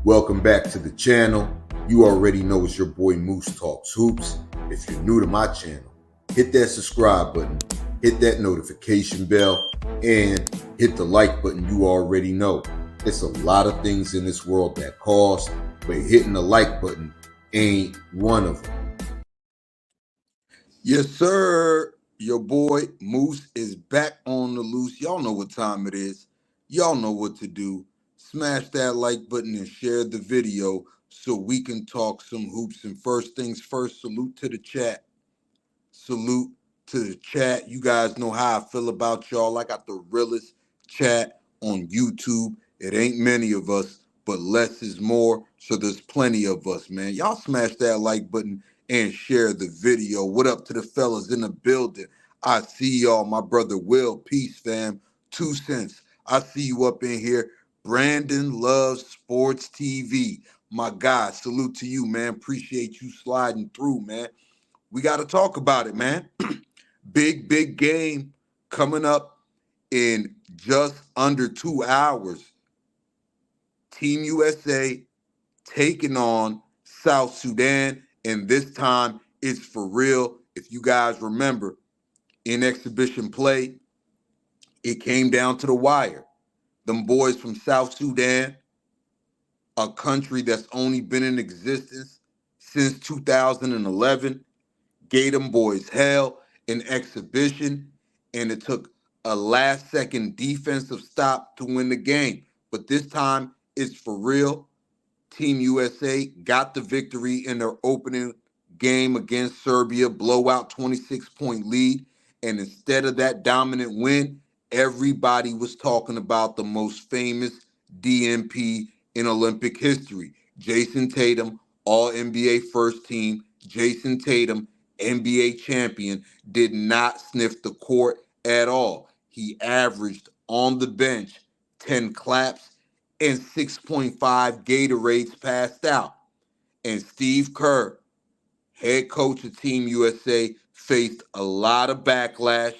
Welcome back to the channel. You already know it's your boy Moose Talks Hoops. If you're new to my channel, hit that subscribe button, hit that notification bell, and hit the like button. You already know it's a lot of things in this world that cost, but hitting the like button ain't one of them. Yes, sir. Your boy Moose is back on the loose. Y'all know what time it is. Y'all know what to do. Smash that like button and share the video so we can talk some hoops. And first things first, salute to the chat. Salute to the chat. You guys know how I feel about y'all. I got the realest chat on YouTube. It ain't many of us, but less is more. So there's plenty of us, man. Y'all smash that like button and share the video. What up to the fellas in the building? I see y'all. My brother Will, peace, fam. 2 cents. I see you up in here. Brandon loves sports TV. My guy, salute to you, man. Appreciate you sliding through, man. We got to talk about it, man. Big game coming up in just under 2 hours. Team USA taking on South Sudan, and this time it's for real. If you guys remember, in exhibition play, it came down to the wire. Them boys from South Sudan, a country that's only been in existence since 2011, gave them boys hell in exhibition, and it took a last-second defensive stop to win the game. But this time, it's for real. Team USA got the victory in their opening game against Serbia, blowout 26-point lead. And instead of that dominant win, everybody was talking about the most famous DNP in Olympic history. Jayson Tatum, All-NBA first team. Jayson Tatum, NBA champion, did not sniff the court at all. He averaged on the bench 10 claps and 6.5 Gatorades passed out. And Steve Kerr, head coach of Team USA, faced a lot of backlash,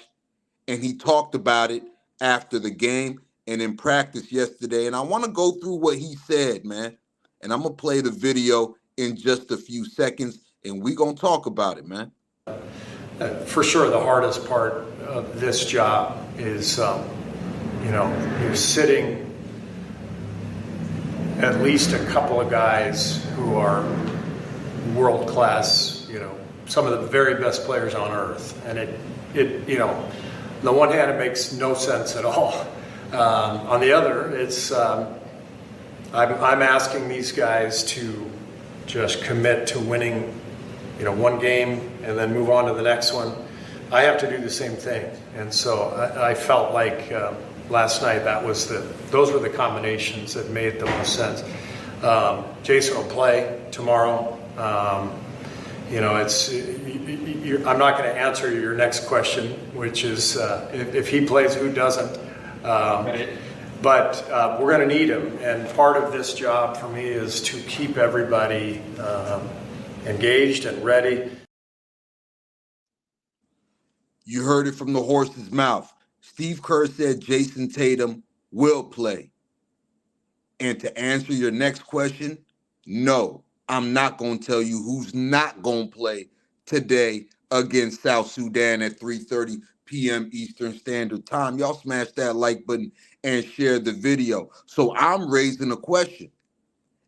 and he talked about it after the game and in practice yesterday. And I want to go through what he said, man. And I'm going to play the video in just a few seconds, and we're going to talk about it, man. For sure, the hardest part of this job is, you're sitting at least a couple of guys who are world class, some of the very best players on earth. And on the one hand, it makes no sense at all. On the other, it's, I'm asking these guys to just commit to winning, one game and then move on to the next one. I have to do the same thing. And so I felt like last night those were the combinations that made the most sense. Jayson will play tomorrow. I'm not going to answer your next question, which is if he plays, who doesn't? But we're going to need him. And part of this job for me is to keep everybody engaged and ready. You heard it from the horse's mouth. Steve Kerr said Jayson Tatum will play. And to answer your next question, no, I'm not going to tell you who's not going to play today against South Sudan at 3:30 p.m. Eastern Standard Time. Y'all smash that like button and share the video. So I'm raising a question.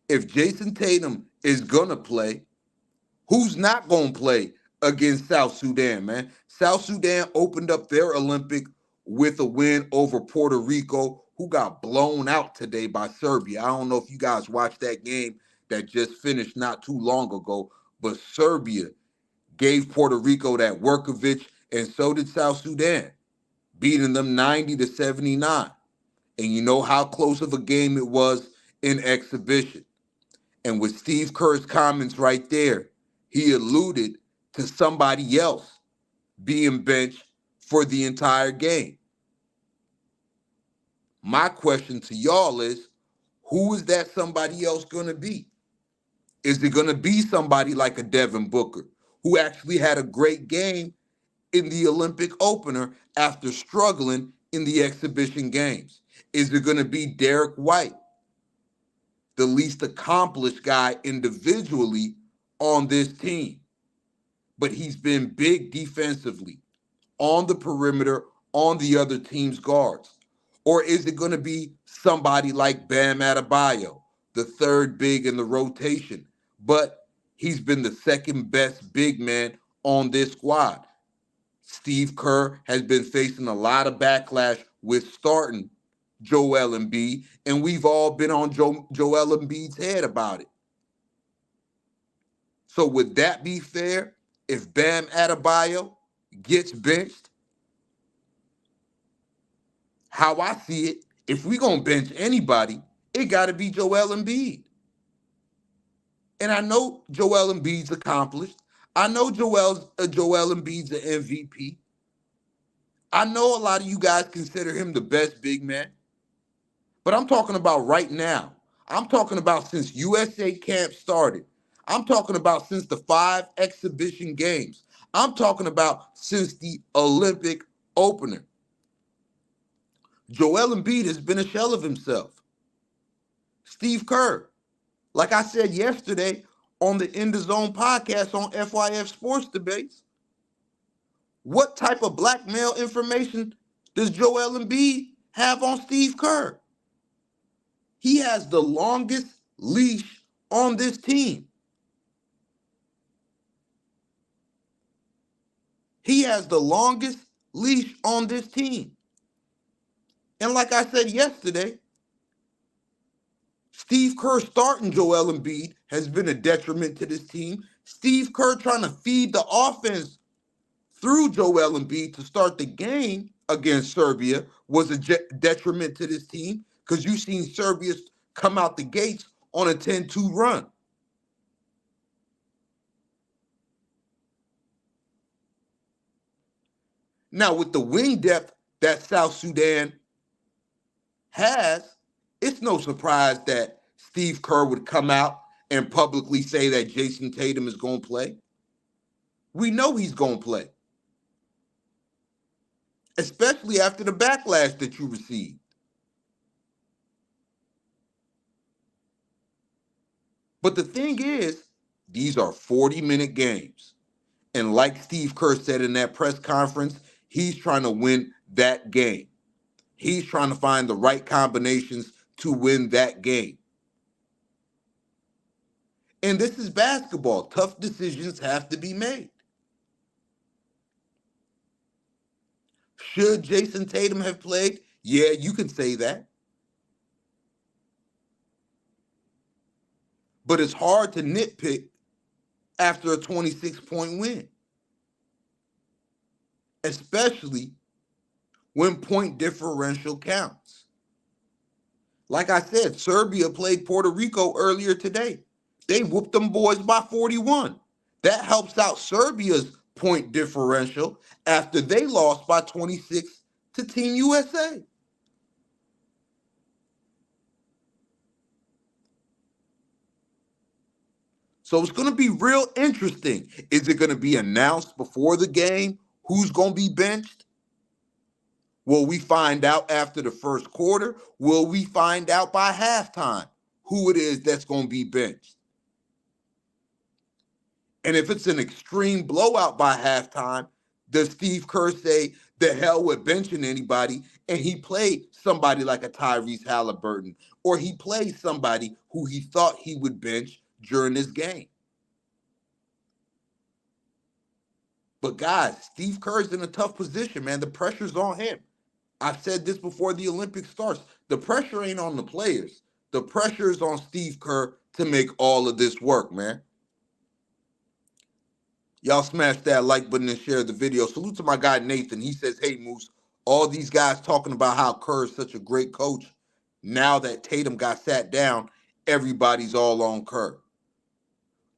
If Jayson Tatum is going to play, who's not going to play against South Sudan, man? South Sudan opened up their Olympic with a win over Puerto Rico, who got blown out today by Serbia. I don't know if you guys watched that game that just finished not too long ago, but Serbia gave Puerto Rico that Workovic, and so did South Sudan, beating them 90-79. And you know how close of a game it was in exhibition. And with Steve Kerr's comments right there, he alluded to somebody else being benched for the entire game. My question to y'all is, who is that somebody else going to be? Is it going to be somebody like a Devin Booker, who actually had a great game in the Olympic opener after struggling in the exhibition games? Is it going to be Derek White, the least accomplished guy individually on this team. But he's been big defensively, on the perimeter, on the other team's guards? Or is it going to be somebody like Bam Adebayo, the third big in the rotation? But he's been the second best big man on this squad. Steve Kerr has been facing a lot of backlash with starting Joel Embiid, and we've all been on Joel Embiid's head about it. So would that be fair if Bam Adebayo gets benched? How I see it, if we're going to bench anybody, it got to be Joel Embiid. And I know Joel Embiid's accomplished. I know Joel Embiid's an MVP. I know a lot of you guys consider him the best big man. But I'm talking about right now. I'm talking about since USA camp started. I'm talking about since the 5 exhibition games. I'm talking about since the Olympic opener. Joel Embiid has been a shell of himself. Steve Kerr, like I said yesterday on the In the Zone podcast on FYF Sports Debates, what type of blackmail information does Joel Embiid have on Steve Kerr? He has the longest leash on this team. He has the longest leash on this team. And like I said yesterday, Steve Kerr starting Joel Embiid has been a detriment to this team. Steve Kerr trying to feed the offense through Joel Embiid to start the game against Serbia was a detriment to this team, because you've seen Serbia come out the gates on a 10-2 run. Now, with the wing depth that South Sudan has, it's no surprise that Steve Kerr would come out and publicly say that Jayson Tatum is going to play. We know he's going to play, especially after the backlash that you received. But the thing is, these are 40-minute games. And like Steve Kerr said in that press conference, he's trying to win that game. He's trying to find the right combinations to win that game. And this is basketball. Tough decisions have to be made. Should Jayson Tatum have played? Yeah, you can say that. But it's hard to nitpick after a 26-point win, especially when point differential counts. Like I said, Serbia played Puerto Rico earlier today. They whooped them boys by 41. That helps out Serbia's point differential after they lost by 26 to Team USA. So it's going to be real interesting. Is it going to be announced before the game who's going to be benched? Will we find out after the first quarter? Will we find out by halftime who it is that's going to be benched? And if it's an extreme blowout by halftime, does Steve Kerr say, the hell with benching anybody, and he played somebody like a Tyrese Halliburton, or he played somebody who he thought he would bench during this game? But guys, Steve Kerr's in a tough position, man. The pressure's on him. I've said this before the Olympics starts. The pressure ain't on the players. The pressure is on Steve Kerr to make all of this work, man. Y'all smash that like button and share the video. Salute to my guy, Nathan. He says, hey, Moose, all these guys talking about how Kerr is such a great coach. Now that Tatum got sat down, everybody's all on Kerr.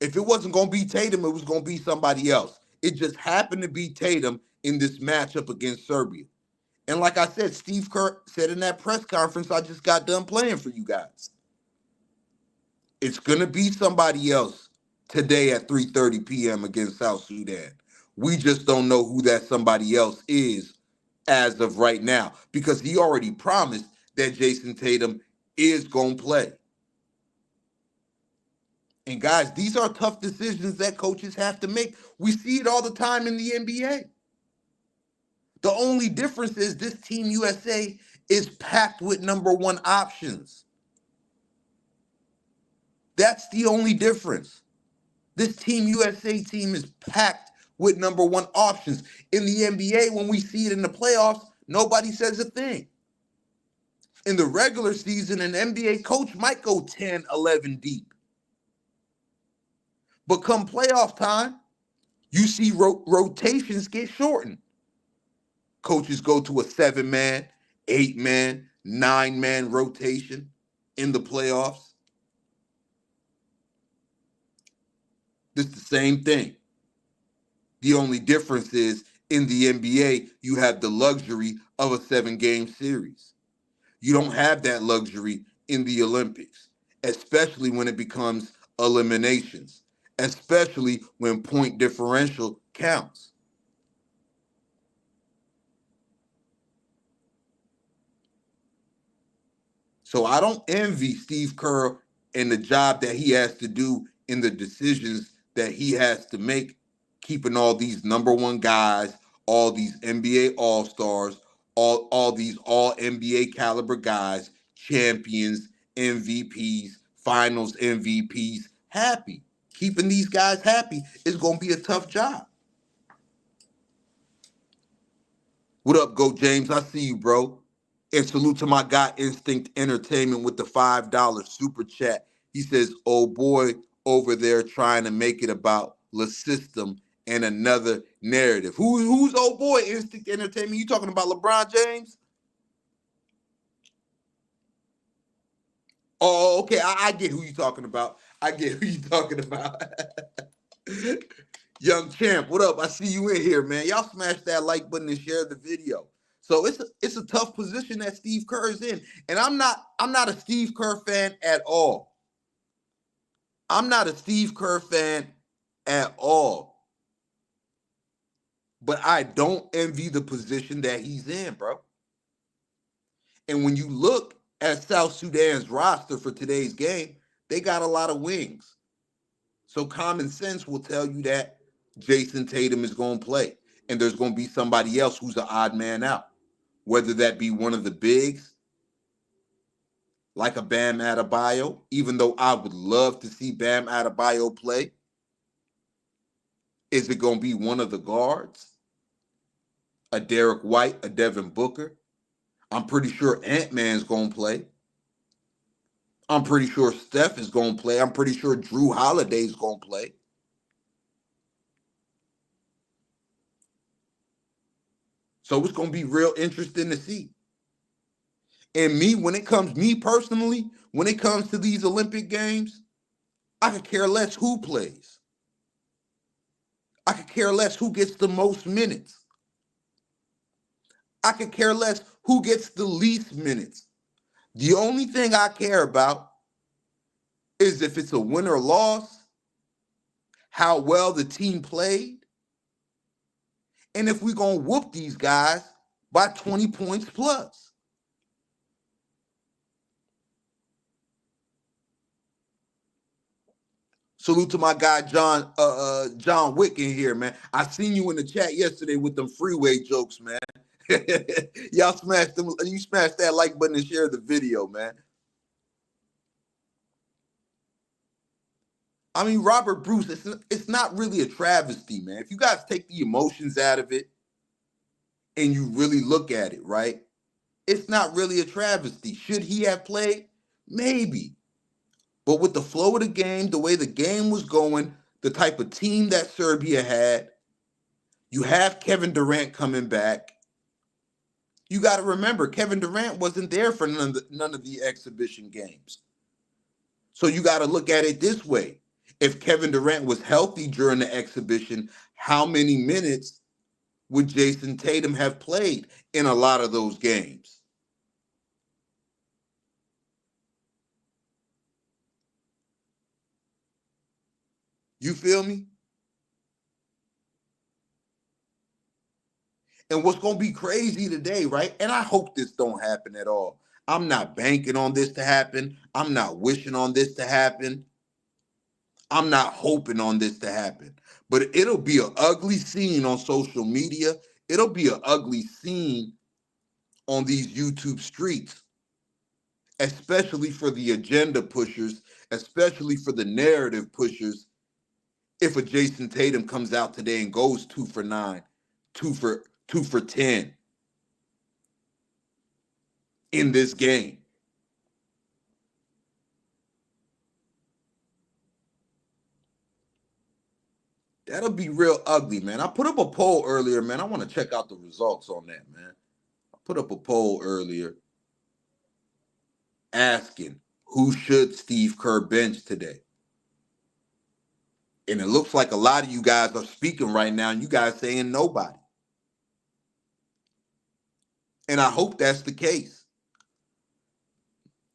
If it wasn't going to be Tatum, it was going to be somebody else. It just happened to be Tatum in this matchup against Serbia. And like I said, Steve Kerr said in that press conference I just got done playing for you guys, it's going to be somebody else today at 3:30 p.m. against South Sudan. We just don't know who that somebody else is as of right now, because he already promised that Jayson Tatum is going to play. And guys, these are tough decisions that coaches have to make. We see it all the time in the NBA. The only difference is this Team USA is packed with number one options. That's the only difference. This Team USA team is packed with number one options. In the NBA, when we see it in the playoffs, nobody says a thing. In the regular season, an NBA coach might go 10, 11 deep. But come playoff time, you see rotations get shortened. Coaches go to a 7-man, 8-man, 9-man rotation in the playoffs. It's the same thing. The only difference is in the NBA, you have the luxury of a 7-game series. You don't have that luxury in the Olympics, especially when it becomes eliminations, especially when point differential counts. So I don't envy Steve Kerr and the job that he has to do in the decisions that he has to make, keeping all these number one guys, all these NBA All-Stars, all these all NBA caliber guys, champions, MVPs, finals MVPs, happy. Keeping these guys happy is going to be a tough job. What up, Go James? I see you, bro. And salute to my guy Instinct Entertainment with the $5 super chat. He says, oh boy, over there trying to make it about the system and another narrative. Who's old boy Instinct Entertainment? You talking about LeBron James? Oh, okay. I get who you talking about. I get who you talking about. Young champ, what up? I see you in here, man. Y'all smash that like button and share the video. So it's a tough position that Steve Kerr is in. And I'm not a Steve Kerr fan at all. I'm not a Steve Kerr fan at all. But I don't envy the position that he's in, bro. And when you look at South Sudan's roster for today's game, they got a lot of wings. So common sense will tell you that Jayson Tatum is going to play. And there's going to be somebody else who's an odd man out. Whether that be one of the bigs, like a Bam Adebayo, even though I would love to see Bam Adebayo play. Is it going to be one of the guards? A Derek White, a Devin Booker? I'm pretty sure Ant-Man's going to play. I'm pretty sure Steph is going to play. I'm pretty sure Drew Holiday's going to play. So it's going to be real interesting to see. And me personally, when it comes to these Olympic Games, I could care less who plays. I could care less who gets the most minutes. I could care less who gets the least minutes. The only thing I care about is if it's a win or loss, how well the team played, and if we're going to whoop these guys by 20 points plus. Salute to my guy John Wick in here, man. I seen you in the chat yesterday with them freeway jokes, man. Y'all smashed them. You smashed that like button and share the video, man. I mean, Robert Bruce, it's not really a travesty, man. If you guys take the emotions out of it and you really look at it, right? It's not really a travesty. Should he have played? Maybe. But with the flow of the game, the way the game was going, the type of team that Serbia had, you have Kevin Durant coming back. You got to remember, Kevin Durant wasn't there for none of the exhibition games. So you got to look at it this way. If Kevin Durant was healthy during the exhibition, how many minutes would Jayson Tatum have played in a lot of those games? You feel me? And what's going to be crazy today, right? And I hope this don't happen at all. I'm not banking on this to happen. I'm not wishing on this to happen. I'm not hoping on this to happen, but it'll be an ugly scene on social media. It'll be an ugly scene on these YouTube streets, especially for the agenda pushers, especially for the narrative pushers. If a Jayson Tatum comes out today and goes 2 for 9, 2 for 10 in this game, that'll be real ugly, man. I put up a poll earlier, man. I want to check out the results on that, man. I put up a poll earlier asking who should Steve Kerr bench today. And it looks like a lot of you guys are speaking right now, and you guys saying nobody. And I hope that's the case.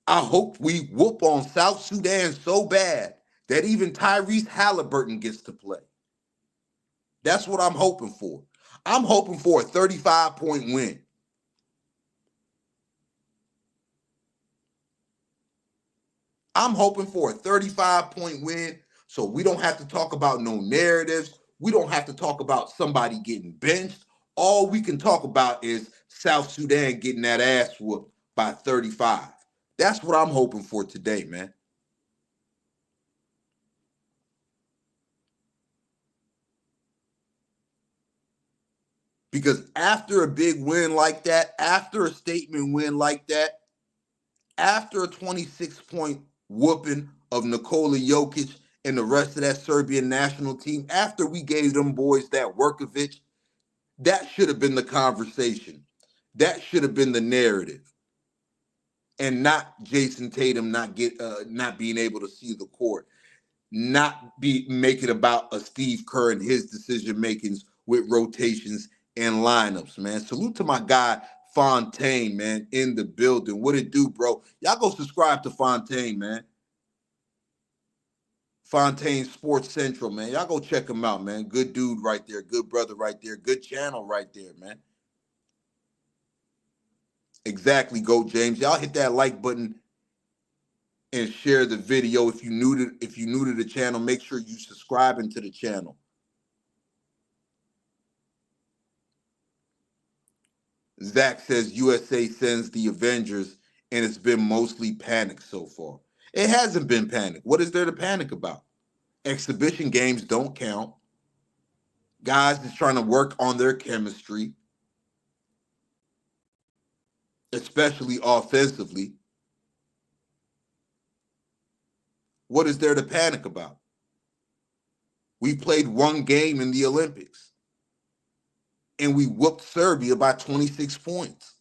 I hope we whoop on South Sudan so bad that even Tyrese Halliburton gets to play. That's what I'm hoping for. I'm hoping for a 35-point win. I'm hoping for a 35-point win so we don't have to talk about no narratives. We don't have to talk about somebody getting benched. All we can talk about is South Sudan getting that ass whooped by 35. That's what I'm hoping for today, man. Because after a big win like that, after a statement win like that, after a 26-point whooping of Nikola Jokic and the rest of that Serbian national team, after we gave them boys that Workovic, that should have been the conversation. That should have been the narrative. And not Jayson Tatum not being able to see the court, make it about a Steve Kerr and his decision makings with rotations and lineups, man. Salute to my guy Fontaine, man, in the building. What it do, bro? Y'all go subscribe to Fontaine, man. Fontaine Sports Central, man. Y'all go check him out, man. Good dude right there. Good brother right there. Good channel right there, man. Exactly, Go James. Y'all hit that like button and share the video. If you new to the channel, make sure you subscribing to the channel. Zach says USA sends the Avengers and it's been mostly panic so far. It hasn't been panic. What is there to panic about? Exhibition games don't count. Guys is trying to work on their chemistry, especially offensively. What is there to panic about? We played one game in the Olympics and we whooped Serbia by 26 points.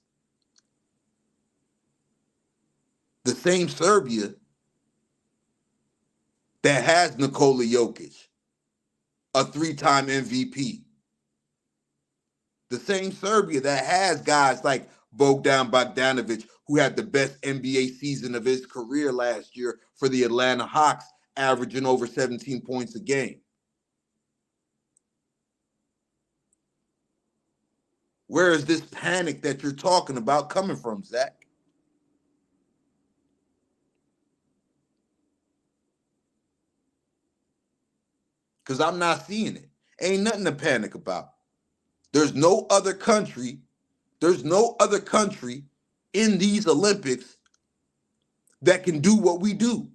The same Serbia that has Nikola Jokic, a 3-time MVP. The same Serbia that has guys like Bogdan Bogdanovic, who had the best NBA season of his career last year for the Atlanta Hawks, averaging over 17 points a game. Where is this panic that you're talking about coming from, Zach? Because I'm not seeing it. Ain't nothing to panic about. There's no other country in these Olympics that can do what we do.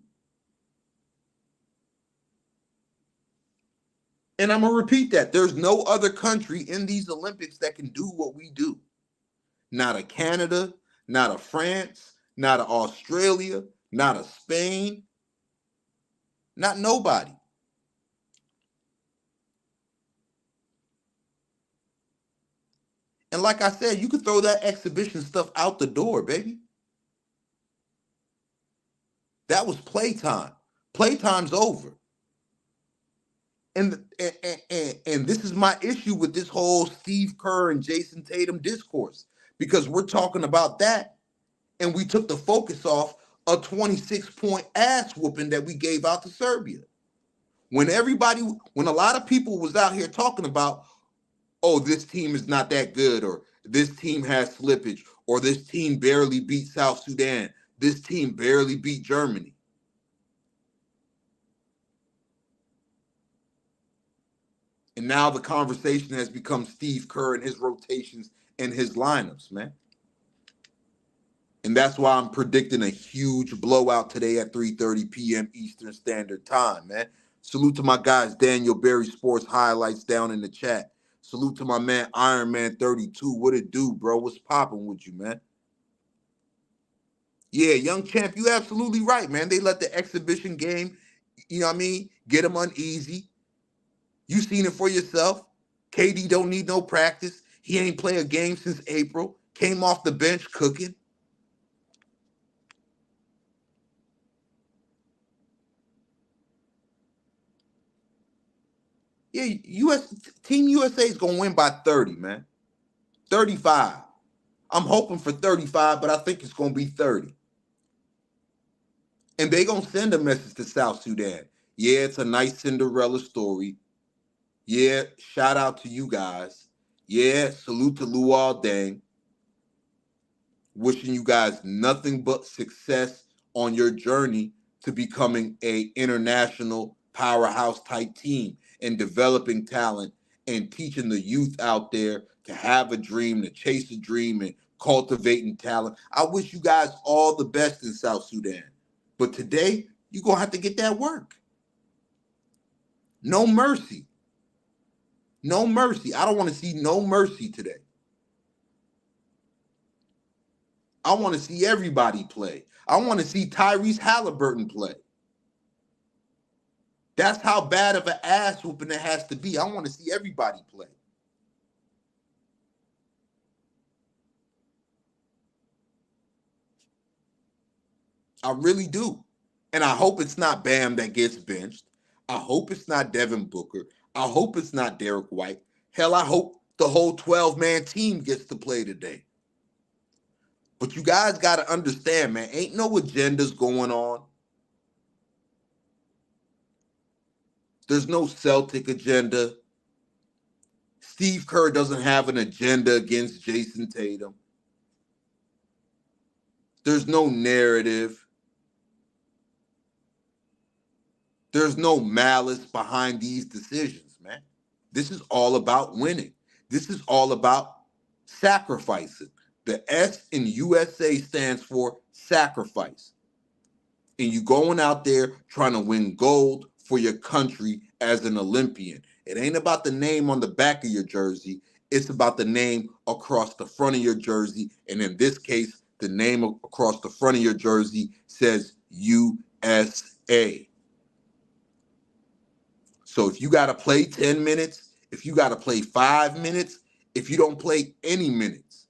And I'm going to repeat that. There's no other country in these Olympics that can do what we do. Not a Canada, not a France, not a Australia, not a Spain, not nobody. And like I said, you could throw that exhibition stuff out the door, baby. That was playtime. Playtime's over. And this is my issue with this whole Steve Kerr and Jayson Tatum discourse, because we're talking about that and we took the focus off a 26-point ass whooping that we gave out to Serbia. When a lot of people was out here talking about, oh, this team is not that good, or this team has slippage, or this team barely beat South Sudan, this team barely beat Germany. And now the conversation has become Steve Kerr and his rotations and his lineups, man. And that's why I'm predicting a huge blowout today at 3:30 p.m. Eastern Standard Time, man. Salute to my guys, Daniel Berry Sports Highlights down in the chat. Salute to my man, Iron Man 32. What it do, bro? What's popping with you, man? Yeah, young champ, you absolutely right, man. They let the exhibition game, you know what I mean, get them uneasy. You seen it for yourself. KD don't need no practice. He ain't play a game since April. Came off the bench cooking. Yeah, Team USA is gonna win by 30, man. 35. I'm hoping for 35, but I think it's gonna be 30. And they gonna send a message to South Sudan. Yeah, it's a nice Cinderella story. Yeah, shout out to you guys. Yeah, salute to Luol Deng. Wishing you guys nothing but success on your journey to becoming a international powerhouse type team and developing talent and teaching the youth out there to have a dream, to chase a dream and cultivating talent. I wish you guys all the best in South Sudan. But today, you're going to have to get that work. No mercy. No mercy. I don't want to see no mercy today. I want to see everybody play. I want to see Tyrese Halliburton play. That's how bad of an ass whooping it has to be. I want to see everybody play. I really do. And I hope it's not Bam that gets benched. I hope it's not Devin Booker. I hope it's not Derek White. Hell, I hope the whole 12-man team gets to play today. But you guys got to understand, man, ain't no agendas going on. There's no Celtic agenda. Steve Kerr doesn't have an agenda against Jayson Tatum. There's no narrative. There's no malice behind these decisions, man. This is all about winning. This is all about sacrificing. The S in USA stands for sacrifice. And you going out there trying to win gold for your country as an Olympian. It ain't about the name on the back of your jersey. It's about the name across the front of your jersey. And in this case, the name across the front of your jersey says USA. So if you got to play 10 minutes, if you got to play 5 minutes, if you don't play any minutes,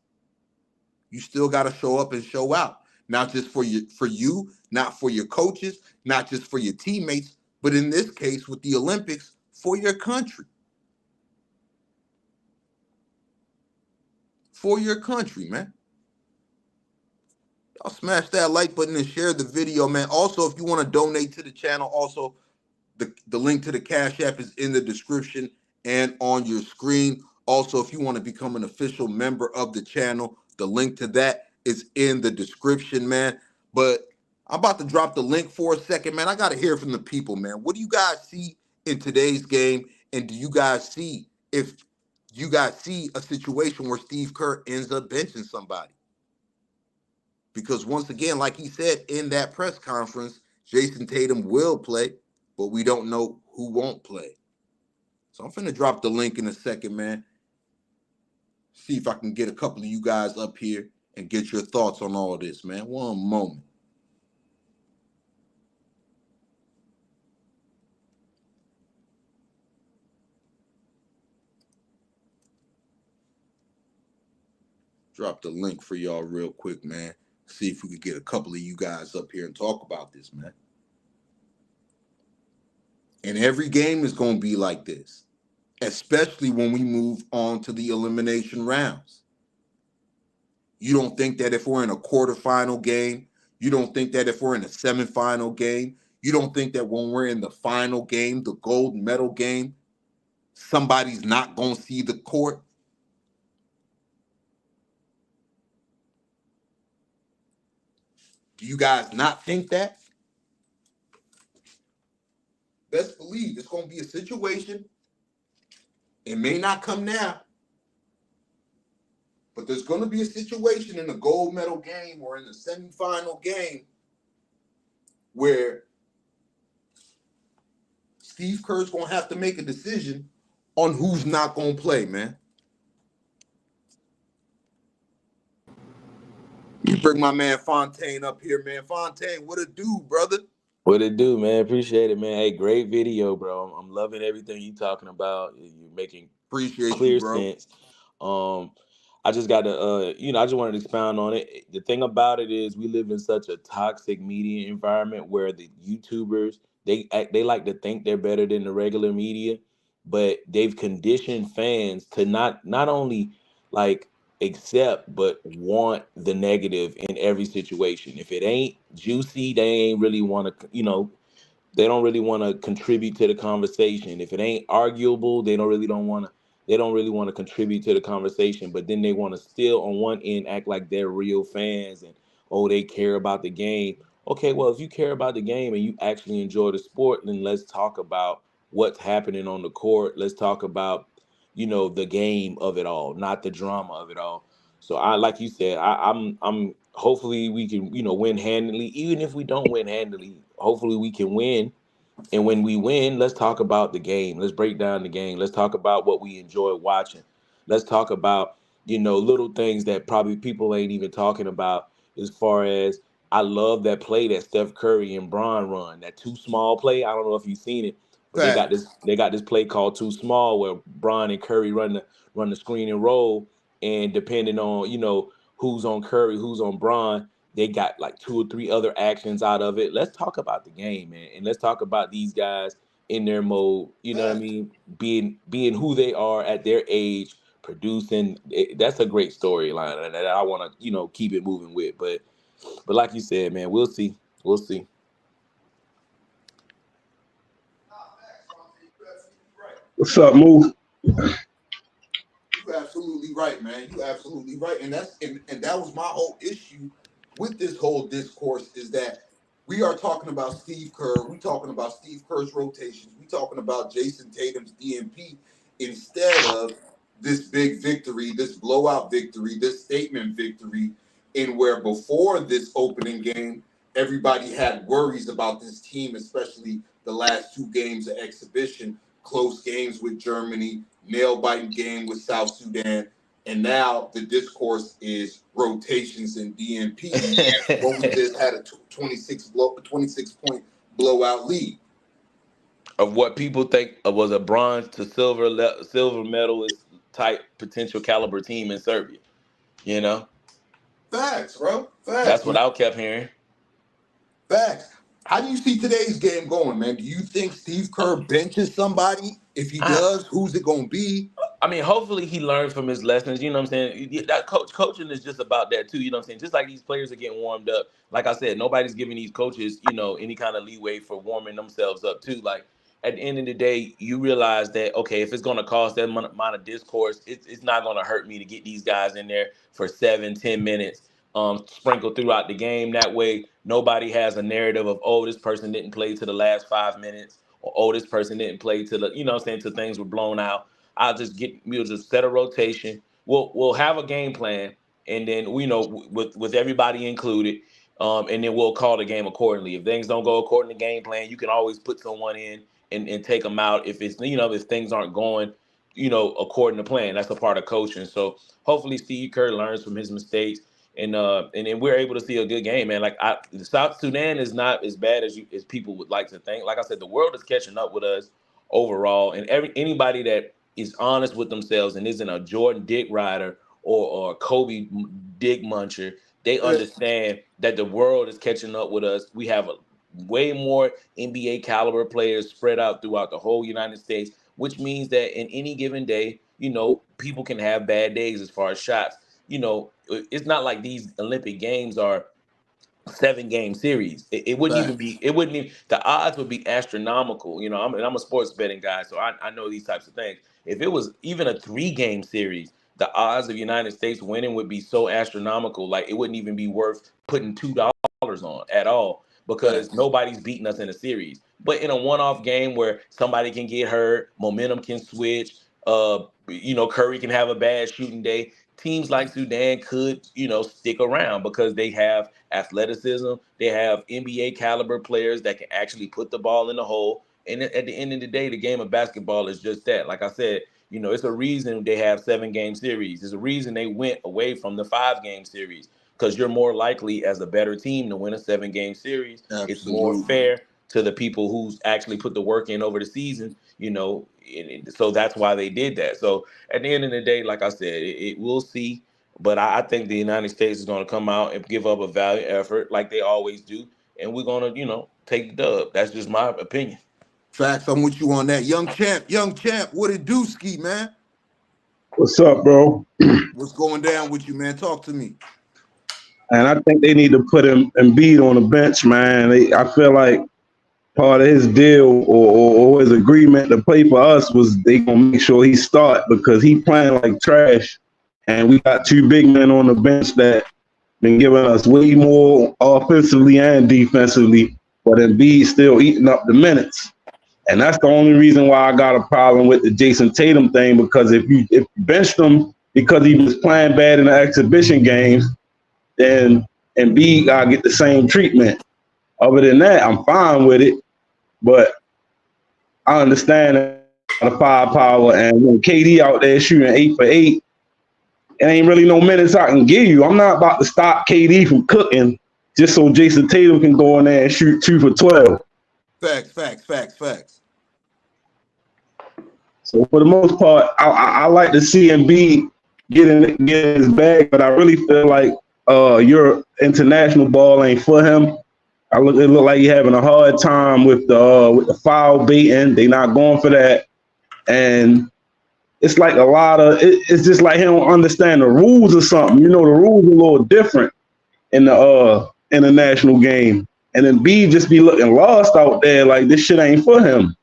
you still got to show up and show out. Not just for you, not for your coaches, not just for your teammates, but in this case with the Olympics, for your country. For your country, man. Y'all smash that like button and share the video, man. Also, if you want to donate to the channel, also the link to the Cash App is in the description and on your screen. Also, if you want to become an official member of the channel, the link to that is in the description, man. But I'm about to drop the link for a second, man. I got to hear from the people, man. What do you guys see in today's game? And do you guys see if you guys see a situation where Steve Kerr ends up benching somebody? Because once again, like he said in that press conference, Jayson Tatum will play, but we don't know who won't play. So I'm finna drop the link in a second, man. See if I can get a couple of you guys up here and get your thoughts on all this, man. One moment. Drop the link for y'all real quick, man. See if we could get a couple of you guys up here and talk about this, man. And every game is going to be like this, especially when we move on to the elimination rounds. You don't think that if we're in a quarterfinal game, you don't think that if we're in a semifinal game, you don't think that when we're in the final game, the gold medal game, somebody's not going to see the court? Do you guys not think that? Best believe it's going to be a situation It may not come now, but there's going to be a situation in a gold medal game or in a semifinal game where Steve Kerr's going to have to make a decision on who's not going to play, man. You bring my man Fontaine up here, man. Fontaine, what it do, brother? What it do, man? Appreciate it, man. Hey, great video, bro. I'm loving everything you talking about. You're making Appreciate you, clear bro. sense. Um, I just got to, I just wanted to expound on it. The thing about it is, we live in such a toxic media environment where the YouTubers they like to think they're better than the regular media, but they've conditioned fans to not only like accept but want the negative in every situation. If it ain't juicy, they ain't really want to, they don't really want to contribute to the conversation. If it ain't arguable, they don't really want to contribute to the conversation. But then they want to still on one end act like they're real fans and oh, they care about the game. Okay, well, if you care about the game and you actually enjoy the sport, then let's talk about what's happening on the court. Let's talk about, the game of it all, not the drama of it all. So I, like you said, I'm hopefully we can, win handily. Even if we don't win handily, hopefully we can win. And when we win, let's talk about the game. Let's break down the game. Let's talk about what we enjoy watching. Let's talk about, little things that probably people ain't even talking about, as far as I love that play that Steph Curry and Bron run, that too small play. I don't know if you've seen it, but Facts. they got this play called too small where Bron and Curry run the screen and roll, and depending on, who's on Curry, who's on Bron, they got like two or three other actions out of it. Let's talk about the game, man, and let's talk about these guys in their mode. You know what I Facts. mean? Being who they are at their age, producing. That's a great storyline that I want to keep it moving with. But like you said, man, we'll see. We'll see. What's up, Move? You absolutely right, man. You absolutely right. And that was my whole issue with this whole discourse is that we are talking about Steve Kerr, we talking about Steve Kerr's rotations, we talking about Jayson Tatum's DMP instead of this big victory, this blowout victory, this statement victory, in where before this opening game, everybody had worries about this team, especially the last two games of exhibition, close games with Germany, nail-biting game with South Sudan, and now the discourse is rotations and DNPs when we just had a 26 point blowout lead. Of what people think was a bronze to silver medalist type potential caliber team in Serbia. You know, Facts, bro. Facts, that's what man. I kept hearing. Facts. How do you see today's game going, man? Do you think Steve Kerr benches somebody? If he I does, who's it going to be? I mean, hopefully he learns from his lessons. You know what I'm saying? That coaching is just about that too. You know what I'm saying? Just like these players are getting warmed up. Like I said, nobody's giving these coaches, any kind of leeway for warming themselves up too. Like at the end of the day, you realize that okay, if it's going to cause that amount of discourse, it's not going to hurt me to get these guys in there for 7-10 minutes, sprinkled throughout the game. That way, nobody has a narrative of oh, this person didn't play to the last 5 minutes, or oh, this person didn't play to the, what I'm saying, till things were blown out. We'll just set a rotation. We'll have a game plan, and then with everybody included, and then we'll call the game accordingly. If things don't go according to game plan, you can always put someone in and take them out if it's if things aren't going according to plan. That's a part of coaching. So hopefully Steve Kerr learns from his mistakes. And then we're able to see a good game, man. Like South Sudan is not as bad as people would like to think. Like I said, the world is catching up with us overall, and anybody that is honest with themselves and isn't a Jordan Dick rider or Kobe Dick muncher, they Yeah. understand that the world is catching up with us. We have way more NBA caliber players spread out throughout the whole United States, which means that in any given day, people can have bad days as far as shots. It's not like these Olympic Games are 7-game series. It wouldn't even Facts. be. It wouldn't even. The odds would be astronomical. I'm a sports betting guy, so I know these types of things. If it was even a 3-game series, the odds of United States winning would be so astronomical. Like it wouldn't even be worth putting $2 on at all because Facts. nobody's beating us in a series. But in a one-off game where somebody can get hurt, momentum can switch. Curry can have a bad shooting day. Teams like Sudan could, stick around because they have athleticism. They have NBA caliber players that can actually put the ball in the hole. And at the end of the day, the game of basketball is just that. Like I said, it's a reason they have 7-game series. There's a reason they went away from the 5-game series because you're more likely as a better team to win a 7-game series. It's more Absolutely. fair to the people who's actually put the work in over the season, so that's why they did that. So at the end of the day, like I said, we'll see. But I think the United States is going to come out and give up a valiant effort like they always do. And we're going to, take the dub. That's just my opinion. Facts, I'm with you on that. Young champ, what it do, Ski, man? What's up, bro? What's going down with you, man? Talk to me. And I think they need to put Embiid on the bench, man. I feel like part of his deal or his agreement to play for us was they gonna make sure he start because he playing like trash. And we got 2 big men on the bench that been giving us way more offensively and defensively, but Embiid still eating up the minutes. And that's the only reason why I got a problem with the Jayson Tatum thing, because if you benched him because he was playing bad in the exhibition games, then Embiid gotta get the same treatment. Other than that, I'm fine with it. But I understand the firepower, and when KD out there shooting 8 for 8, it ain't really no minutes I can give you. I'm not about to stop KD from cooking just so Jayson Tatum can go in there and shoot 2 for 12. Facts. So for the most part, I like to see Embiid get in his bag, but I really feel like your international ball ain't for him. It look like he's having a hard time with the foul baiting. They not going for that, and it's like it's just like he don't understand the rules or something. The rules are a little different in the international game, and then B just be looking lost out there like this shit ain't for him.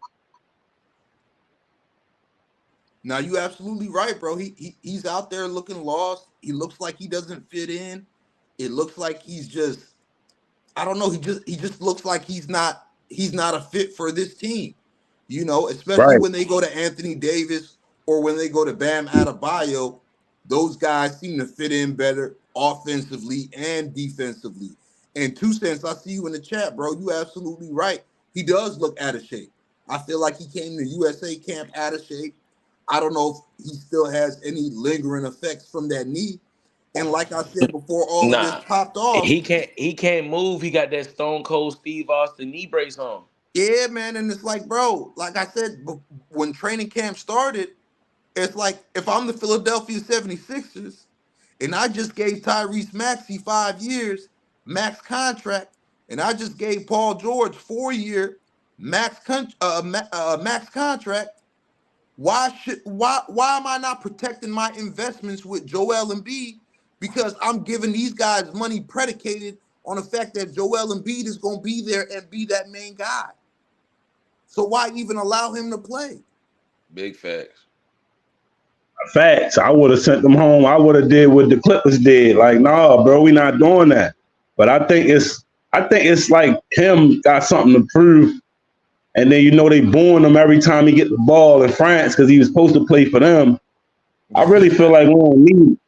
Now you absolutely right, bro. He's out there looking lost. He looks like he doesn't fit in. It looks like he's just, I don't know. He just looks like he's not a fit for this team. Especially Right. when they go to Anthony Davis or when they go to Bam Adebayo, those guys seem to fit in better offensively and defensively. And 2 cents, I see you in the chat, bro. You absolutely right. He does look out of shape. I feel like he came to USA camp out of shape. I don't know if he still has any lingering effects from that knee. And like I said before, all of this popped off. He can't move. He got that Stone Cold Steve Austin knee brace on. Yeah, man. And it's like, bro, like I said, when training camp started, it's like if I'm the Philadelphia 76ers and I just gave Tyrese Maxey 5 years, max contract, and I just gave Paul George 4-year max contract, why am I not protecting my investments with Joel Embiid? Because I'm giving these guys money predicated on the fact that Joel Embiid is going to be there and be that main guy. So why even allow him to play? Big facts. Facts. I would have sent them home. I would have did what the Clippers did. Like, nah, bro, we not doing that. But I think it's like him got something to prove. And then they booing him every time he get the ball in France because he was supposed to play for them. I really feel like we don't need.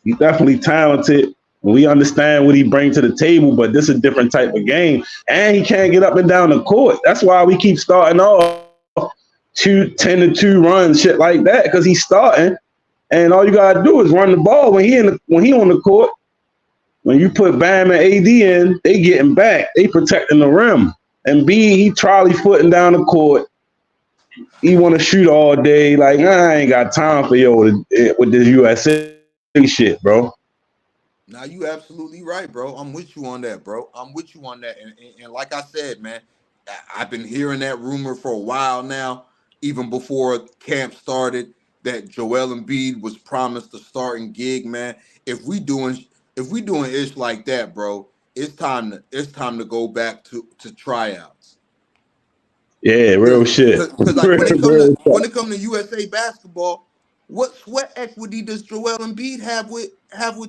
He's definitely talented. We understand what he brings to the table, but this is a different type of game. And he can't get up and down the court. That's why we keep starting off 10-2 runs, shit like that, because he's starting. And all you gotta do is run the ball when he on the court. When you put Bam and AD in, they getting back. They protecting the rim. And B, he trolley footing down the court. He want to shoot all day. Like, I ain't got time for with this USA shit, bro. Now you absolutely right, bro. I'm with you on that, bro. I'm with you on that. And like I said, man, I've been hearing that rumor for a while now, even before camp started, that Joel Embiid was promised a starting gig, man. If we doing ish like that, bro, it's time to go back to tryouts. Yeah, real shit. Because like when it comes to USA basketball, what sweat equity does Joel Embiid have with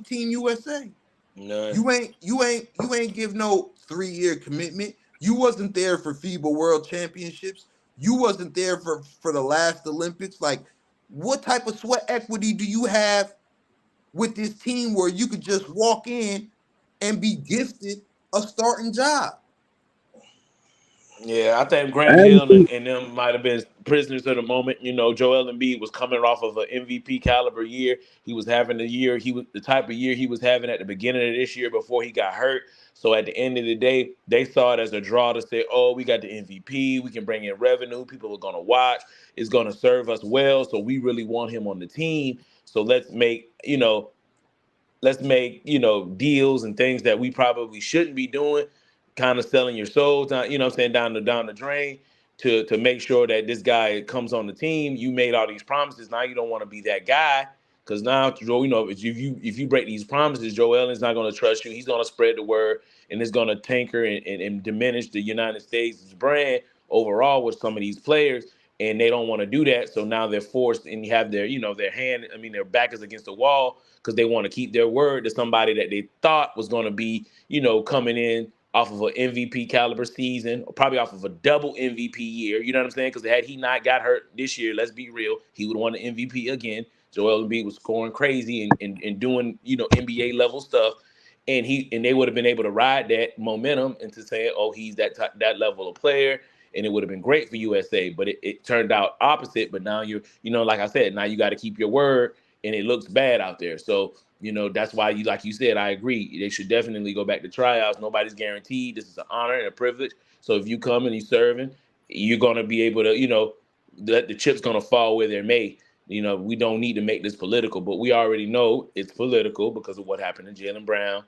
Team USA? None. You ain't give no 3-year commitment. You wasn't there for FIBA World Championships. You wasn't there for the last Olympics. Like, what type of sweat equity do you have with this team where you could just walk in and be gifted a starting job? Yeah, I think Grant Hill And and them might have been prisoners of the moment. You know, Joel Embiid was coming off of an MVP caliber year. He was having the year he was the type of year he was having at the beginning of this year before he got hurt. So at the end of the day, they saw it as a draw to say, "Oh, we got the MVP. We can bring in revenue. People are going to watch. It's going to serve us well. So we really want him on the team. So let's make deals and things that we probably shouldn't be doing, kind of selling your souls down, what I'm saying, down the drain, to make sure that this guy comes on the team. You made all these promises. Now you don't want to be that guy, because now, if you break these promises, Joe Allen's not going to trust you. He's going to spread the word, and it's going to tanker and diminish the United States' brand overall with some of these players. And they don't want to do that, so now they're forced, and you have their back is against the wall, because they want to keep their word to somebody that they thought was going to be, coming in off of an MVP caliber season, or probably off of a double MVP year. You know what I'm saying? Because had he not got hurt this year, let's be real, he would have won the MVP again. Joel Embiid was scoring crazy and doing, NBA level stuff. And they would have been able to ride that momentum into saying, oh, he's that level of player, and it would have been great for USA. But it turned out opposite. But now like I said, now you got to keep your word, and it looks bad out there. So, that's why like you said, I agree. They should definitely go back to tryouts. Nobody's guaranteed. This is an honor and a privilege. So if you come and you're serving, you're going to be able to, the chip's going to fall where they're made. We don't need to make this political, but we already know it's political because of what happened to Jaylen Brown,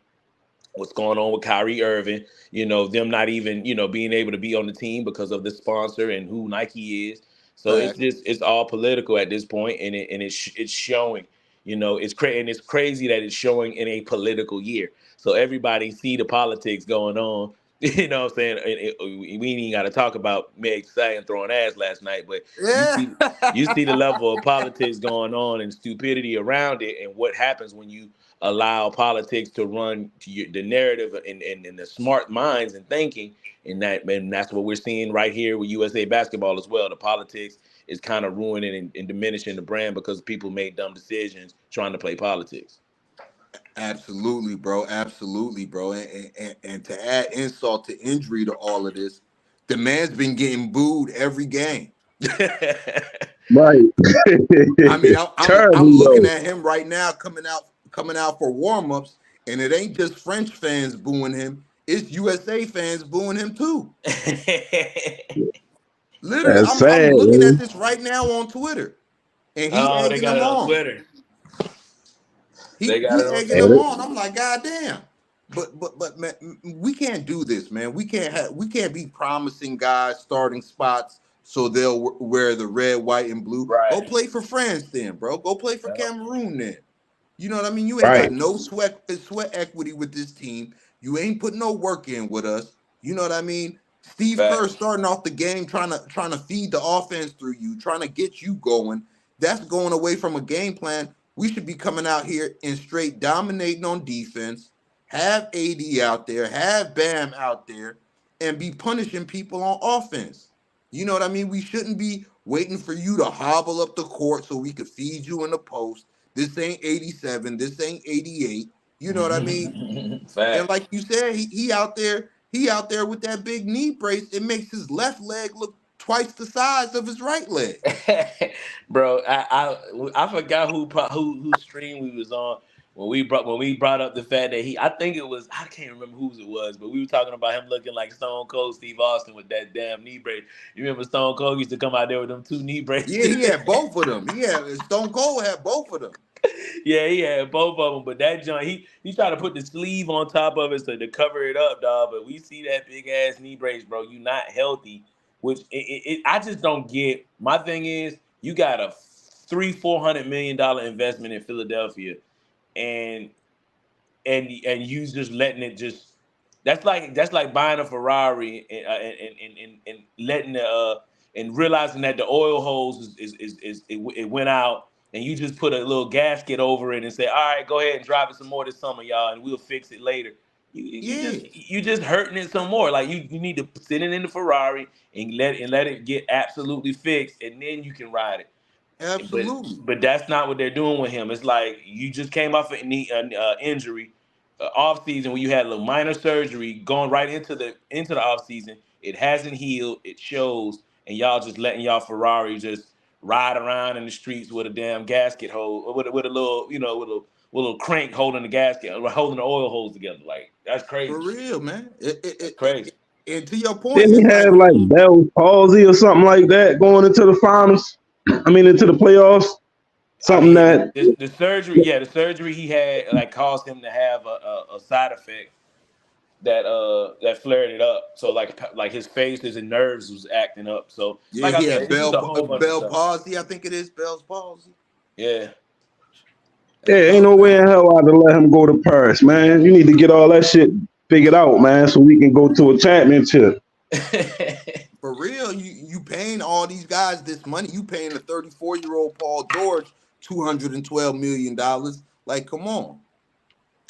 what's going on with Kyrie Irving, them not even, being able to be on the team because of the sponsor and who Nike is. So Facts. it's all political at this point, and it's showing. It's crazy that it's showing in a political year. So everybody see the politics going on. You know what I'm saying? We ain't even got to talk about Meg Thee throwing ass last night, but you Yeah. see you see the level of politics going on and stupidity around it, and what happens when you allow politics to run to the narrative and the smart minds and thinking, and that's what we're seeing right here with USA basketball as well. The politics is kind of ruining and diminishing the brand because people made dumb decisions trying to play politics. Absolutely, bro. Absolutely, bro. And to add insult to injury to all of this, the man's been getting booed every game. right. I mean, I'm Terribly looking low. at him right now coming out for warm-ups, and it ain't just French fans booing him, it's USA fans booing him too. Literally, That's I'm sad, looking at man. this right now on Twitter, and he Oh, they egging got them it on on. Twitter. They got He it on egging Oh, them Twitter. on. I'm like, God damn. But man, we can't do this, man. We can't be promising guys starting spots so they'll wear the red, white, and blue. Go Right. play for France then, bro. Go play for Yeah. Cameroon then. You know what I mean? You ain't got right. no sweat equity with this team. You ain't put no work in with us. You know what I mean? Steve Kerr Facts. starting off the game trying to feed the offense through you, trying to get you going. That's going away from a game plan. We should be coming out here and straight dominating on defense. Have AD out there, have Bam out there, and be punishing people on offense. You know what I mean? We shouldn't be waiting for you to hobble up the court so we could feed you in the post. This ain't 87. This ain't 88. You know what I mean? And Facts. like you said, he out there with that big knee brace. It makes his left leg look twice the size of his right leg. Bro, I forgot whose stream we was on when we brought up the fact that I think it was, I can't remember whose it was, but we were talking about him looking like Stone Cold Steve Austin with that damn knee brace. You remember Stone Cold used to come out there with them two knee Yeah, braces? he had both of them. Stone Cold had both of them. Yeah, he had both of them, but that joint, he tried to put the sleeve on top of it so to cover it up, dog. But we see that big ass knee brace, bro. You not healthy, which I just don't get. My thing is, you got a $400 million investment in Philadelphia, and and you just letting it just. That's like buying a Ferrari and letting and realizing that the oil hose it went out, and you just put a little gasket over it and say, all right, go ahead and drive it some more this summer, y'all, and we'll fix it later. You just hurting it some more. Like you need to sit it in the Ferrari and let it get absolutely fixed, and then you can ride it. But Absolutely. but that's not what they're doing with him. It's like you just came off an injury, off season where you had a little minor surgery, going right into the off season. It hasn't healed. It shows, and y'all just letting y'all Ferrari just ride around in the streets with a damn gasket hold, with a little with a little crank holding the gasket, holding the oil hose together. Like that's For crazy. real, man. That's crazy. And to your point, Didn't he it's like, have like Bell's palsy or something like that going into the finals? I mean, into the playoffs. I Something mean, that the surgery, yeah, the surgery he had like caused him to have a side effect that flared it up. So like his face, his nerves was acting up. So yeah, like I he said, had it's just a whole bunch of Bell stuff. palsy. I think it is Bell's palsy. Yeah, yeah, That's ain't tough, no way man. in hell I'd let him go to Paris, man. You need to get all that shit figured out, man, so we can go to a championship. For real, you paying all these guys this money. You paying a 34-year-old Paul George $212 million. Like, come on.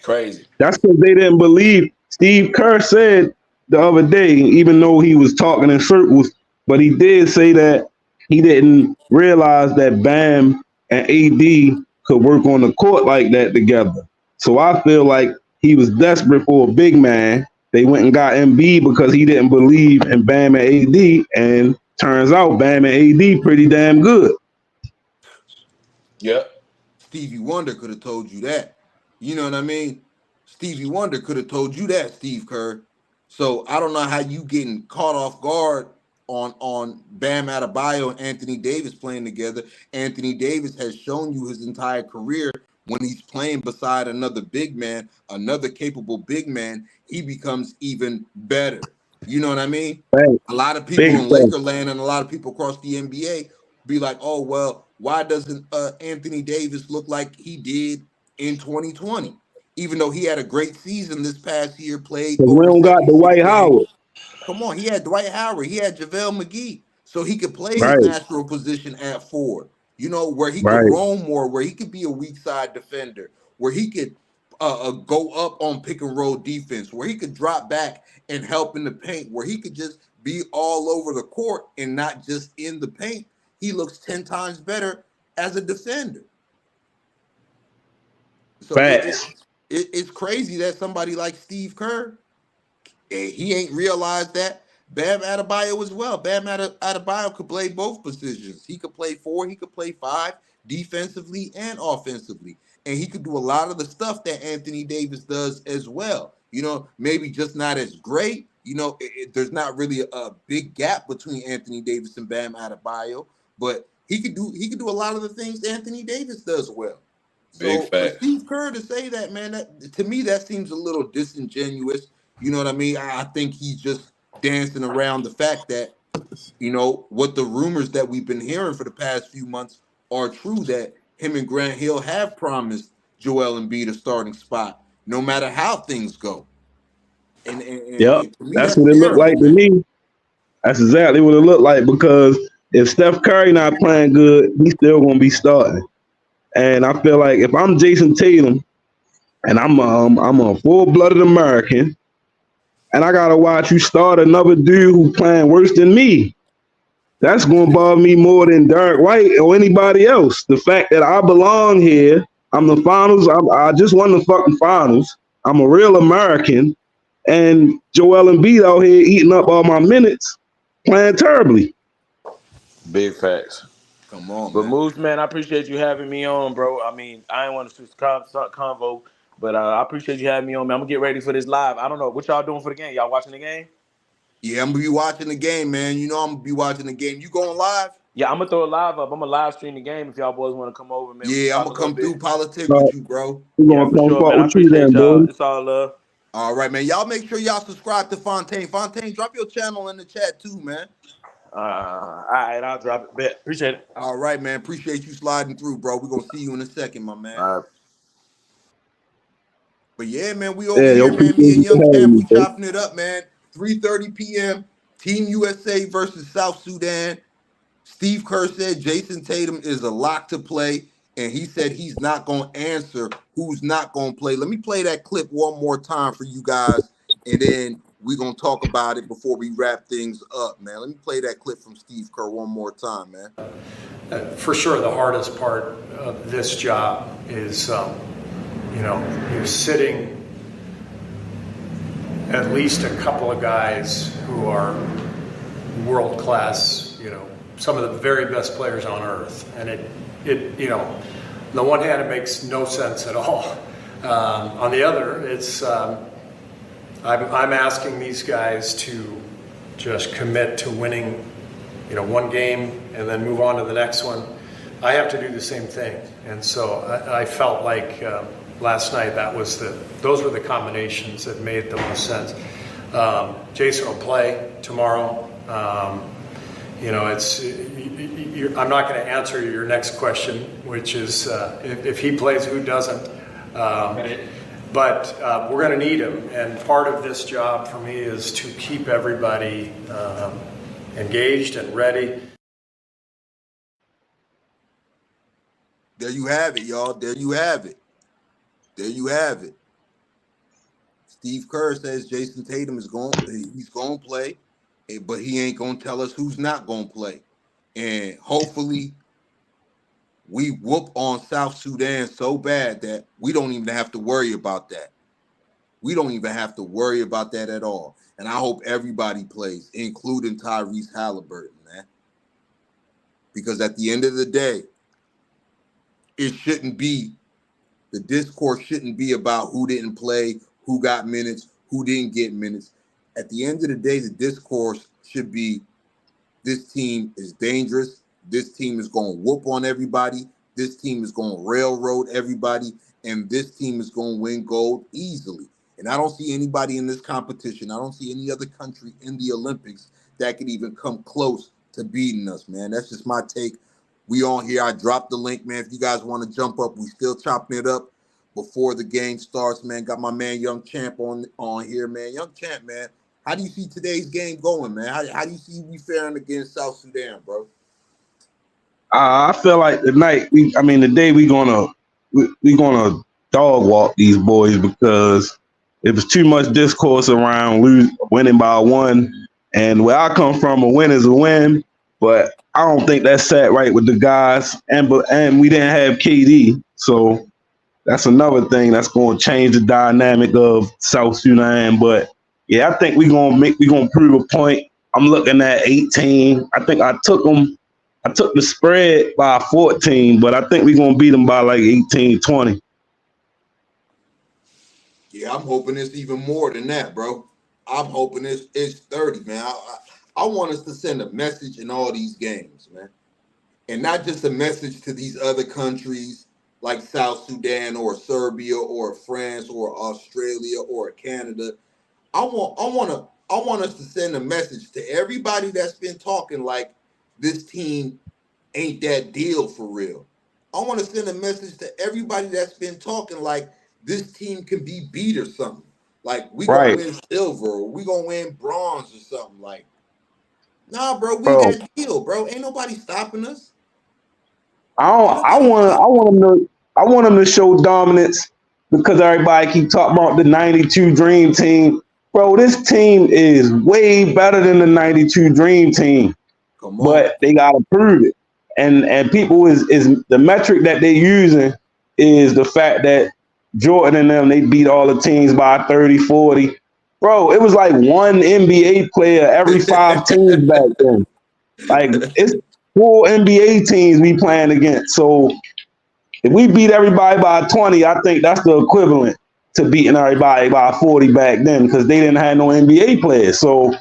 crazy. That's because they didn't believe. Steve Kerr said the other day, even though he was talking in circles, but he did say that he didn't realize that Bam and AD could work on the court like that together. So I feel like he was desperate for a big man. They went and got Embiid because he didn't believe in Bam and AD, and turns out Bam and AD pretty damn good. Yep. Stevie Wonder could have told you that. You know what I mean? Stevie Wonder could have told you that, Steve Kerr. So I don't know how you getting caught off guard on Bam Adebayo and Anthony Davis playing together. Anthony Davis has shown you his entire career when he's playing beside another big man, another capable big man, he becomes even better. You know what I mean? Right. A lot of people Big in fan. Lakerland and a lot of people across the NBA be like, oh, well, why doesn't Anthony Davis look like he did in 2020? Even though he had a great season this past year, played Because we over don't got 76 Dwight games. Howard. Come on, he had Dwight Howard, he had JaVale McGee, so he could play his Right, natural position at forward. You know, where he could right. roam more, where he could be a weak side defender, where he could go up on pick and roll defense, where he could drop back and help in the paint, where he could just be all over the court and not just in the paint. He looks 10 times better as a defender. So Facts. it's crazy that somebody like Steve Kerr, he ain't realized that. Bam Adebayo as well. Bam Adebayo could play both positions. He could play 4, he could play 5, defensively and offensively. And he could do a lot of the stuff that Anthony Davis does as well. You know, maybe just not as great. You know, there's not really a big gap between Anthony Davis and Bam Adebayo, but he could do a lot of the things Anthony Davis does well. Big So for fact. Steve Kerr to say that, man, that to me that seems a little disingenuous. You know what I mean? I think he's just dancing around the fact that, you know, what the rumors that we've been hearing for the past few months are true, that him and Grant Hill have promised Joel Embiid a starting spot, no matter how things go. Yep. And to me, That's that's what it looked terrible, like to man. me. That's exactly what it looked like because if Steph Curry not playing good, he's still gonna be starting. And I feel like if I'm Jayson Tatum and I'm a full-blooded American and I gotta watch you start another dude who playing worse than me, that's gonna bother me more than Derek White or anybody else. The fact that I belong here, I'm the finals. I just won the fucking finals. I'm a real American, and Joel Embiid out here eating up all my minutes, playing terribly. Big facts. Come on, But man. Moose, man, I appreciate you having me on, bro. I mean, I ain't want to switch convo, but I appreciate you having me on, man. I'm gonna get ready for this live. I don't know what y'all doing for the game. Y'all watching the game? Yeah, I'm gonna be watching the game, man. You know I'm gonna be watching the game. You going live? Yeah, I'm gonna throw a live up. I'm gonna live stream the game if y'all boys want to come over, man. We can Yeah, I'm talk a gonna little come through bit. politic Uh, with you, bro. we're Yeah, gonna for come sure, fuck man. I with you appreciate then, y'all. dude. It's all love. All right, man. Y'all make sure y'all subscribe to Fontaine. Fontaine, drop your channel in the chat too, man. All right, I'll drop it. Bet. Appreciate it. All right, man. Appreciate you sliding through, bro. We're gonna see you in a second, my man. All right. But yeah, man, we over Yeah, yo, here, appreciate man. Me and you for Young having Camp, me, we bro. chopping it up, man. 3:30 p.m. Team USA versus South Sudan. Steve Kerr said Jayson Tatum is a lock to play. and he said he's not going to answer who's not going to play. Let me play that clip one more time for you guys, and then we're going to talk about it before we wrap things up, man. Let me play that clip from Steve Kerr one more time, man. For sure, the hardest part of this job is, you're sitting at least a couple of guys who are world class, some of the very best players on earth. And on the one hand, it makes no sense at all. On the other, it's, I'm asking these guys to just commit to winning, one game and then move on to the next one. I have to do the same thing. And so I felt like last night those were the combinations that made the most sense. Jayson will play tomorrow. I'm not going to answer your next question, which is if he plays, who doesn't? But we're going to need him, and part of this job for me is to keep everybody engaged and ready. There you have it, y'all. There you have it. There you have it. Steve Kerr says Jayson Tatum he's going to play, but he ain't going to tell us who's not going to play. And hopefully we whoop on South Sudan so bad that we don't even have to worry about that. We don't even have to worry about that at all. And I hope everybody plays, including Tyrese Halliburton, man. Because at the end of the day, the discourse shouldn't be about who didn't play, who got minutes, who didn't get minutes. At the end of the day, the discourse should be this team is dangerous. This team is going to whoop on everybody. This team is going to railroad everybody. And this team is going to win gold easily. And I don't see anybody in this competition. I don't see any other country in the Olympics that could even come close to beating us, man. That's just my take. We on here. I dropped the link, man. If you guys want to jump up, we still chopping it up before the game starts, man. Got my man Young Champ on here, man. Young Champ, man. How do you see today's game going, man? How do you see we faring against South Sudan, bro? I feel like today we gonna dog walk these boys because it was too much discourse around winning by one. And where I come from, a win is a win. But I don't think that sat right with the guys, and we didn't have KD, so that's another thing that's going to change the dynamic of South Sudan. But yeah, I think we're gonna prove a point. I'm looking at 18. I think I took the spread by 14, but I think we're gonna beat them by like 18, 20. Yeah, I'm hoping it's even more than that, bro. I'm hoping it's 30, man. I want us to send a message in all these games, man. And not just a message to these other countries like South Sudan or Serbia or France or Australia or Canada. I want us to send a message to everybody that's been talking like this team ain't that deal for real. I want to send a message to everybody that's been talking like this team can be beat or something. Like we gonna win silver or we gonna win bronze or something. Like, nah, bro, we that deal, bro. Ain't nobody stopping us. I want them to show dominance because everybody keep talking about the 92 Dream Team. Bro, this team is way better than the 92 Dream Team. Come on. But they gotta prove it. And people is the metric that they're using is the fact that Jordan and them, they beat all the teams by 30, 40. Bro, it was like one NBA player every 5 teams back then. Like, it's 4 NBA teams we playing against. So if we beat everybody by 20, I think that's the equivalent to beating everybody by 40 back then because they didn't have no NBA players. So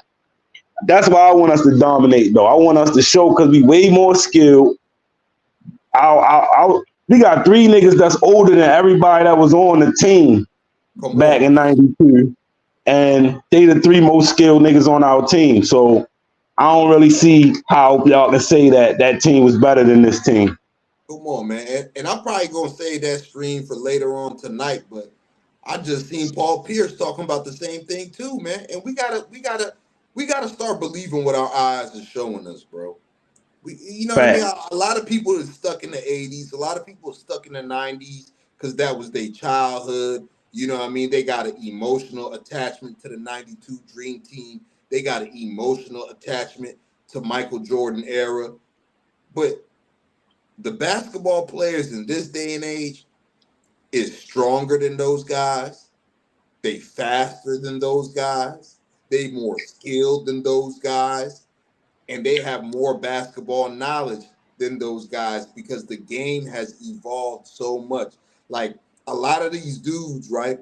that's why I want us to dominate, though. I want us to show because we way more skilled. We got 3 niggas that's older than everybody that was on the team back in 92. And they the 3 most skilled niggas on our team. So I don't really see how y'all can say that team was better than this team. Come on, man. And I'm probably going to save that stream for later on tonight, but I just seen Paul Pierce talking about the same thing too, man. And we gotta start believing what our eyes are showing us, bro. You know what I mean? Fact. A lot of people are stuck in the 80s. A lot of people are stuck in the 90s because that was their childhood. You know what I mean? They got an emotional attachment to the 92 Dream Team. They got an emotional attachment to Michael Jordan era. But the basketball players in this day and age is stronger than those guys. They faster than those guys. They more skilled than those guys. And they have more basketball knowledge than those guys because the game has evolved so much. Like a lot of these dudes, right?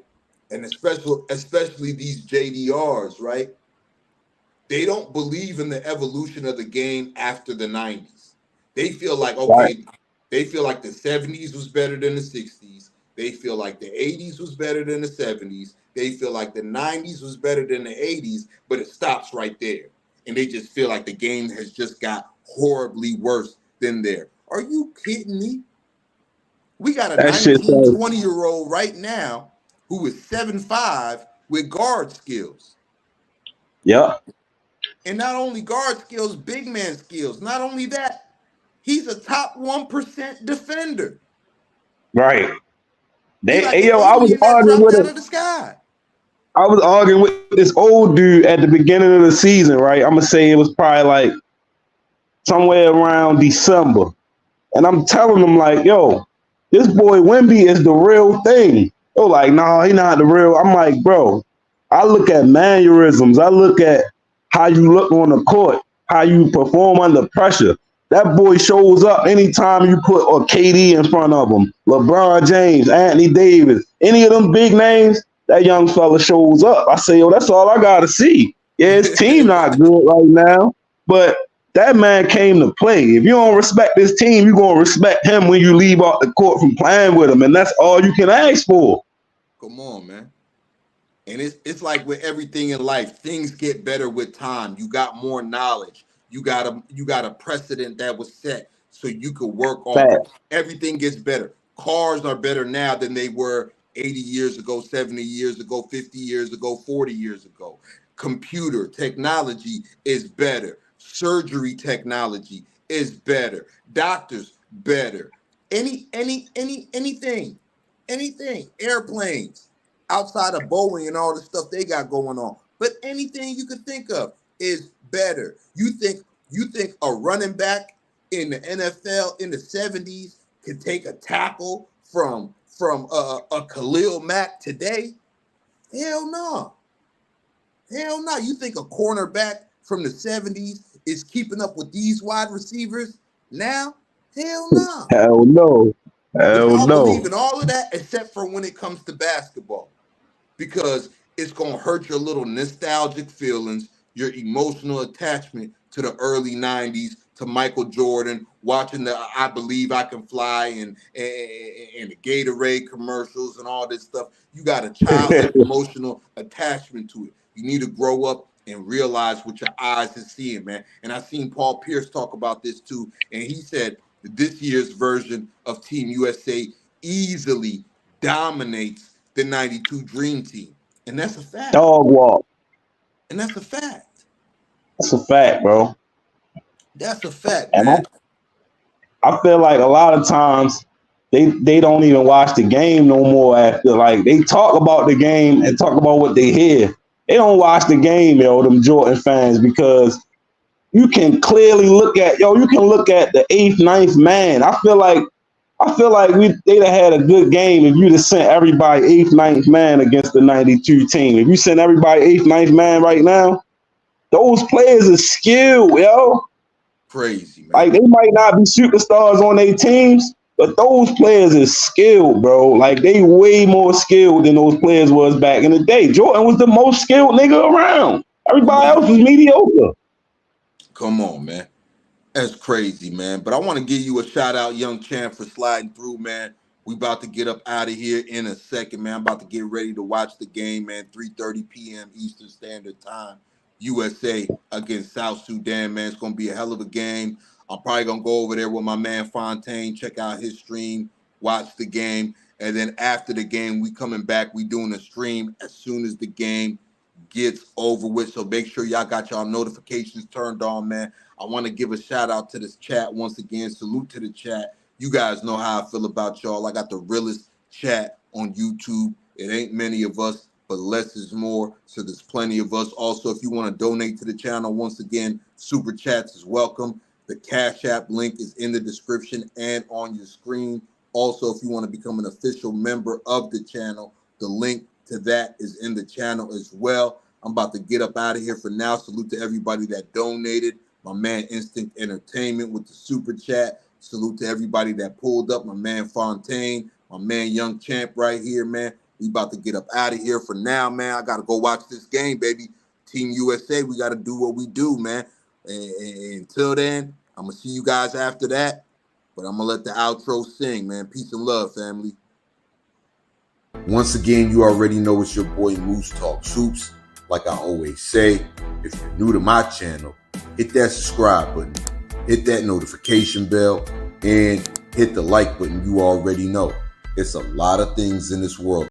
And especially these JDRs, right? They don't believe in the evolution of the game after the 90s. They feel like, Right. okay, they feel like the 70s was better than the 60s. They feel like the 80s was better than the 70s. They feel like the 90s was better than the 80s, but it stops right there. And they just feel like the game has just got horribly worse than there. Are you kidding me? We got a That shit 19, says, 20-year-old right now who is 7'5" with guard skills. yep, And not only guard skills, big man skills. Not only that, he's a top 1% defender. right. He They, like hey, an yo, alien that dropped out of the sky. I was arguing with this old dude at the beginning of the season, right? I'm gonna say it was probably like somewhere around December. And I'm telling them like, yo, this boy Wemby is the real thing. Oh, like, no, he not the real. I'm like, bro, I look at mannerisms. I look at how you look on the court, how you perform under pressure. That boy shows up anytime you put a KD in front of him. LeBron James, Anthony Davis, any of them big names, that young fella shows up. I say, yo, that's all I gotta see. Yeah, his team not good right now, but that man came to play. If you don't respect this team, you're gonna respect him when you leave off the court from playing with him, and that's all you can ask for. Come on, man. And it's like with everything in life, things get better with time. You got more knowledge. You got a precedent that was set so you could work off Fact. it. Everything gets better. Cars are better now than they were 80 years ago, 70 years ago, 50 years ago, 40 years ago. Computer technology is better. Surgery technology is better. Doctors better. Anything. Airplanes outside of Boeing and all the stuff they got going on. But anything you could think of is better. You think a running back in the NFL in the 70s could take a tackle from a Khalil Mack today? Hell no. Hell no. You think a cornerback from the 70s is keeping up with these wide receivers now? Hell no. Hell no. But Hell y'all believe no. in all of that except for when it comes to basketball. Because it's going to hurt your little nostalgic feelings, your emotional attachment to the early 90s, to Michael Jordan, watching the I Believe I Can Fly and the Gatorade commercials and all this stuff. You got a childhood emotional attachment to it. You need to grow up and realize what your eyes is seeing, man. And I seen Paul Pierce talk about this too. And he said that this year's version of Team USA easily dominates the 92 Dream Team. And that's a fact. Dog walk. And that's a fact. That's a fact, bro. That's a fact, And man. I feel like a lot of times they don't even watch the game no more after like they talk about the game and talk about what they hear. They don't watch the game, yo, them Jordan fans, because you can clearly look at you can look at the eighth, ninth man. I feel like they'd have had a good game if you'd have sent everybody eighth, ninth man against the 92 team. If you send everybody eighth, ninth man right now, those players are skilled, yo. Crazy, man. Like they might not be superstars on their teams, but those players is skilled, bro. Like they way more skilled than those players was back in the day. Jordan was the most skilled nigga around. Everybody else was mediocre. Come on, man. That's crazy, man. But I want to give you a shout out, Young Champ, for sliding through, man. We about to get up out of here in a second, man. I'm about to get ready to watch the game, man. 3:30 p.m. Eastern Standard Time. USA against South Sudan, man. It's going to be a hell of a game. I'm probably going to go over there with my man Fontaine, check out his stream, watch the game. And then after the game, we coming back. We doing a stream as soon as the game gets over with. So make sure y'all got y'all notifications turned on, man. I want to give a shout out to this chat once again. Salute to the chat. You guys know how I feel about y'all. I got the realest chat on YouTube. It ain't many of us, but less is more. So there's plenty of us. Also, if you want to donate to the channel, once again, super chats is welcome. The Cash App link is in the description and on your screen. Also, if you want to become an official member of the channel, the link to that is in the channel as well. I'm about to get up out of here for now. Salute to everybody that donated. My man Instinct Entertainment with the super chat. Salute to everybody that pulled up. My man Fontaine, my man Young Champ right here, man. We about to get up out of here for now, man. I got to go watch this game, baby. Team USA, we got to do what we do, man. And until then, I'm going to see you guys after that. But I'm going to let the outro sing, man. Peace and love, family. Once again, you already know it's your boy Moose Talks Hoops. Like I always say, if you're new to my channel, hit that subscribe button, hit that notification bell, and hit the like button. You already know. It's a lot of things in this world